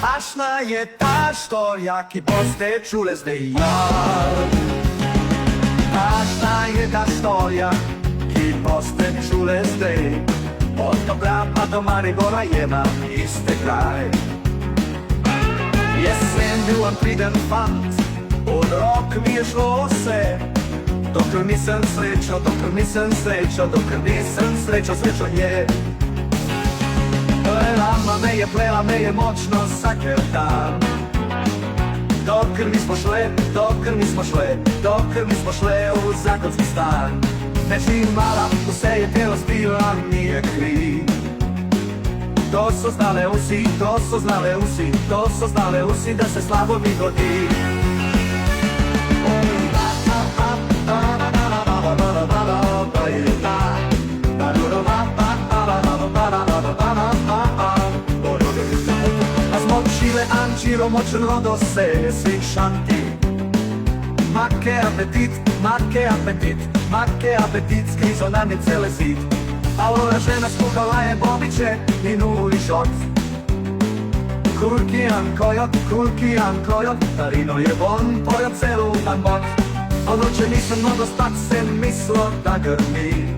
Tašna je ta štorija, ki boste čule zdaj. Ja. Tašna je ta štorija, ki boste čule zdaj. Od Dobra pa do Maribora je nam iste kraj. Jesen bil on priden fant, od rok mi je šlo vse. Dokler nisem srečo, dokler nisem srečo, dokler nisem srečo, srečo je. Plela me je močno vsake dan. Dokler nismo šle, dokler nismo šle, dokler nismo šle v zakonski stan. Več ni mala, vse je telo zbila, mi je kri. To so znale vsi, to so znale vsi, to so znale vsi, da se slabo mi godi. Angiro močen rodo se svišanti. Ma che appetit, ma che appetit, ma che appetit, skrizo nam je cele zid. Allora žena skuhala je bobiće i nuli šot. Kulkijan kojot, Tarino je bon, pojot celu dan mot. Odluče nisam mnogo spat se mislo da grmi.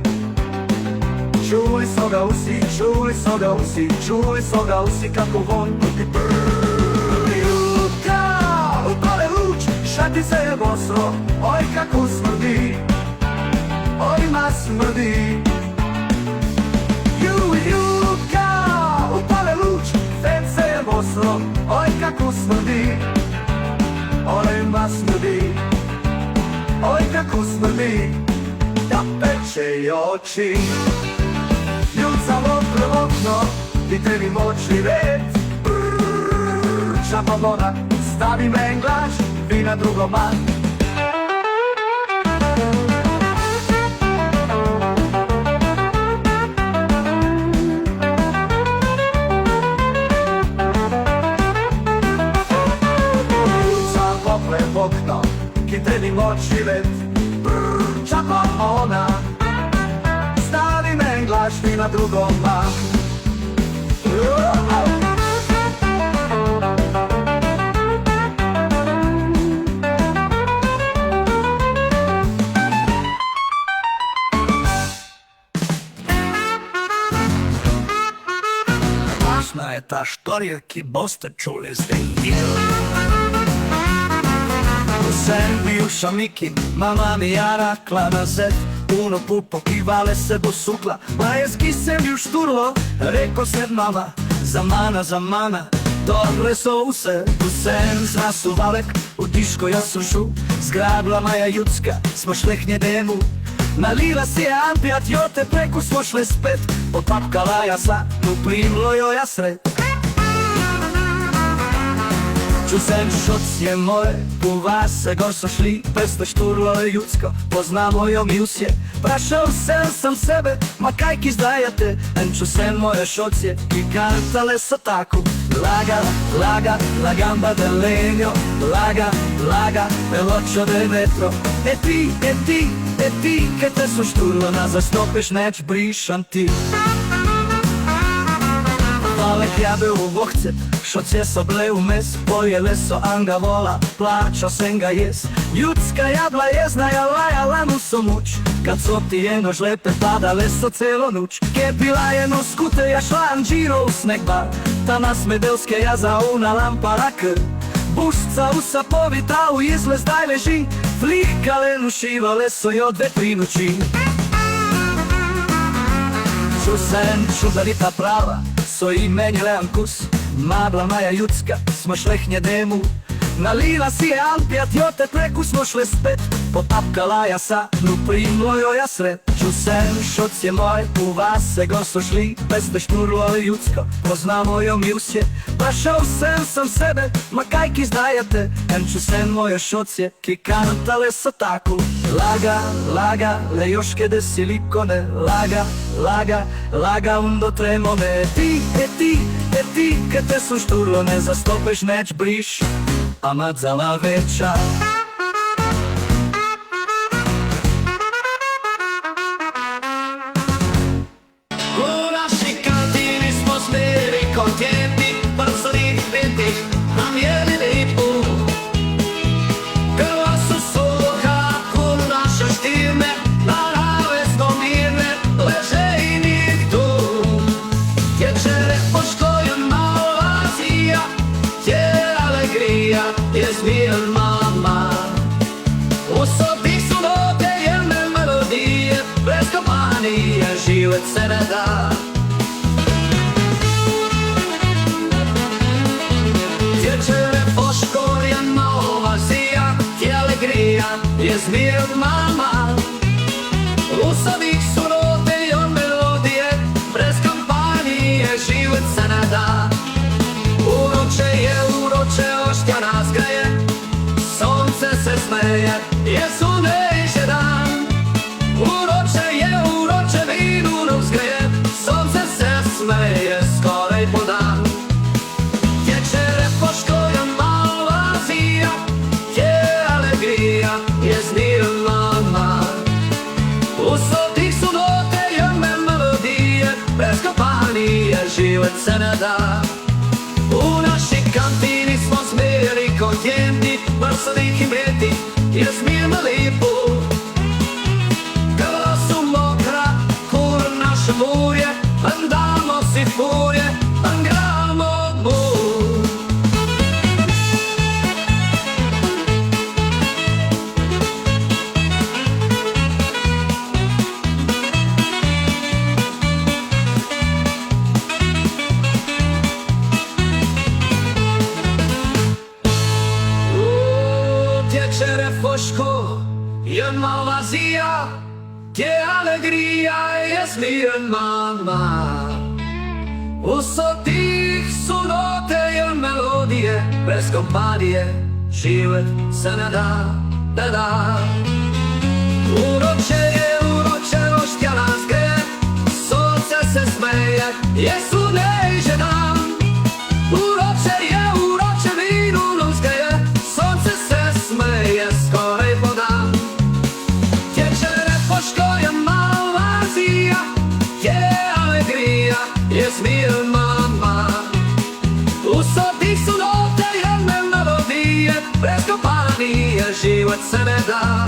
Čuli so ga vsi, čuli so ga vsi, čuli so ga vsi kako von puti brrrr. Šati se je bosro, oj kako smrdi, oj ma smrdi. Juka, upale luč, fen se je bosro, oj kako smrdi, oj ma smrdi, oj kako smrdi. Da peče oči, ljucavo prvotno, dite mi moči red. Čapa voda, stavi menglač, vina drugoma. Sam pople v okno, ki tebi moči let. Čapa ona, stavi menglač, vina drugoma. Tašna je ta štorija, ki boste čuli zdaj. Sem bil šamikin, mama mi je rakla na zet. Puno pupo, ki vale se bo sukla, ma jaz ki sem bil šturlo, reko se mama, za mana, dobre so vse. Vsem zrastu valek, v tiško jaz sem šel, zgrabila maja ljudska, smo šle k njedemu. Nalila si je ampijat, jo te preko smo šle spet, potapkala jasa, no primlo jo ja sred. Ču sem šocije moje, u vas se gor so šli, pesto šturlo je ljudsko, poznamo jo mi vsje. Prašal sam sebe, ma kaj ki zdajate, en ču sem moje šocije, ki kantale so tako. La gamba del legno, laga, veločo del metro. E ti, che te so šturlo, na zastopeš neč brišan ti. Valek ja bil v vohce, šocije so ble vmes, pojele so anga vola, plačal sem ga jes. Ljudska jabla jezna ja lajala mu so muč, kad so ti eno žlepe padale so celo nuč. Ke bila eno skute ja šla anđiro u sneg bar, ta nas medelske ja zauna lampara kr. Bušca u sapovi ta u izle zdaj leži, flihkale nušivale so jo dve tri noći. Ču sem čudarita prava, so i menjile ankus, magla maja ljudska, smo šle k njedemu. Nalila si je ampijat, jo te preku smo šle spet, potapkala jasa, no primlo jo ja sred. Ču sem šocije moje, u vas se go so šli, pesto šturlo je ljudsko, poznamo jo mi vsje. Prašao sam sebe, ma kaj ki zdajate, en ču sem moje šocije, ki kantale so tako. Laga, le još che desi likone, laga undo tremone. Ti, che te su šturlo, ne zastopeš neč briš, a madzala veća. U naših kantini smo smeri kontenti, prsli, venti, živjet se ne da. Tječere poškor je nova zija, je alegrija, je zmir mama. Usadih su note i on melodije, brez kampanije živjet se ne da. Uroče, oštja nas greje, sonce se smeje, je sunejši dan. Uroče, vinu nas greje, sonce se smeje, skorej po dan. Tječere poškoja malva zija, je alegrija, je zmir mama. Usodih su note i melodije, bez kampanije živjet se ne da. U našoj kantini smo smiri kontenti, mrsadih i mreti, jer smirno lipu. Grla su mokra, kur naše murje, andamo si furje, angramo mur. Tječere foško, je malva zija, je alegrija, je zmir mama. Usodih su note i melodije, bez kompanije živjet se ne da, ne da. Uroče, oštja nas greje, sonce se smeje, je sunejši dan. Uroče, vinu nas greje, sonce se smeje, skorej po dan. Tječere poško je malva zija, je alegrija, je zmir mama. Usodih su note i melodije, bez kompanije živjet se ne da.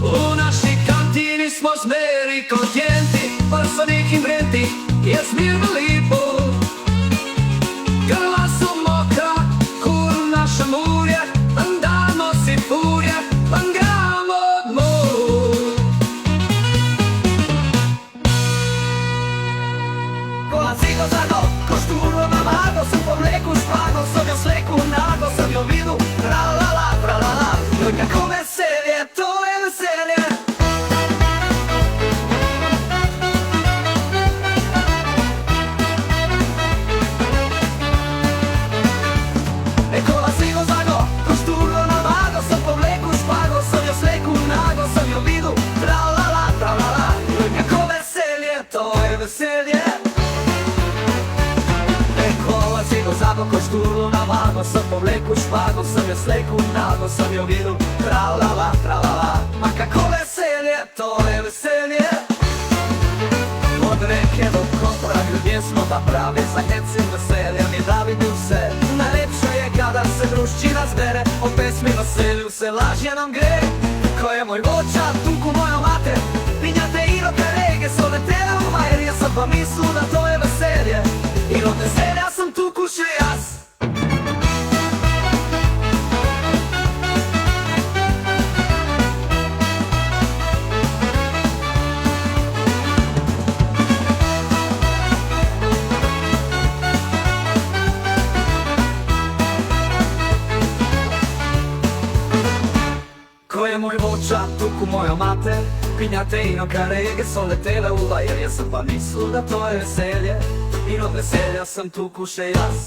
U našoj kantini smo smeri kontenti, mrsadih i mreti, je smirno lipu. Grla su mokra, kur naše murje, andamo si furje, angramo mur. Kola cigo zago, ko šturo na mago, sam po mleku špago, sam jo sleku nago, sam jo vidu, tra-la-la, tra-la-la. Kako veselje, to je veselje. Kola cigo zago, ko šturo na mago, sam po mleku špago, sam jo sleku nago, sam jo vidu, tra-la-la, tra-la-la. Kako veselje, to je veselje. Kola cigo zago, ko šturo na mago, sam po mleku špago, sam jo sleku nago, sam jo vidu, tra-la-la, tra-la-la. Ma kako veselje, to je veselje. Od reke do kopra, gdje smo da pravi, za hecim veseljem i da vidim se. Najlepše je kada se drušćina zbere, o pesmi veselju se lažje nam gre. Ko je moj voća, tuku moja mater, pinjate i roke rege, soletele u majer, ja sam pa mislu da to je veselje. I od veselja sam tuku še jas. Ko je moj voća, tuku moja mater, pinjate i noka rege, soletele u vajer, ja sam pa mislu da to je veselje. I od veselja sam tuku še jas.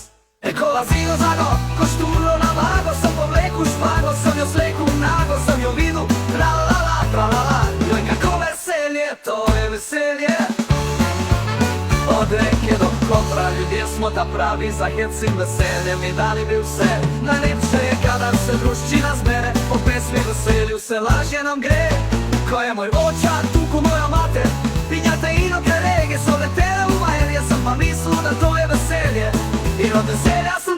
Kola cigo zago, ko šturo na mago, sam po mleku špago, sam jo sleku nago, sam jo vidu, tra-la-la, tra-la-la. Joj kako veselje, to je veselje. Od reke do kopra, ljudje smo da pravi, za hecim veseljem i dali bi vse. Najlepše je kada se drušćina zbere, po pesmi veselju se lažje nam gre. Ko je moj voća, tuku moja mater, pinjate i noke rege, soletele u majer, ja sam pa mislu da to je veselje. I od veselja sam